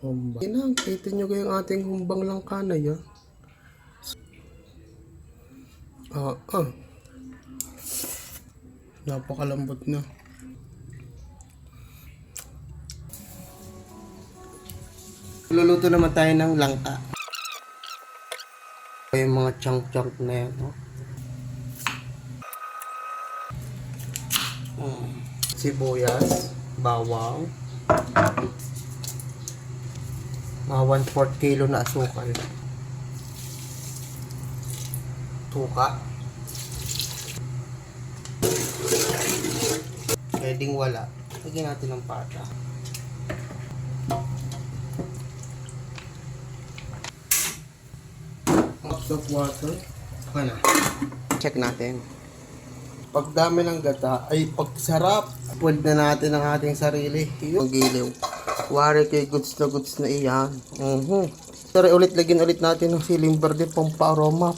Humbang. Yan, kita nyo kayong ating humbang lang kanay, ah. Napakalambot na. Luluto naman tayo ng langka. Yung mga chunk-chunk na yan, no? Sibuyas, bawang, mga 1/4 kilo na asukal, suka, pwedeng wala, lagyan natin ng pata, cups of water. Okay na, check natin. Pag dami ng gata ay pagsarap, pwede na natin ang ating sarili. Yung giliw. Wari kay goods na iyan. Pero ulit, lagyan ulit natin ng siling verde pang pa-aroma.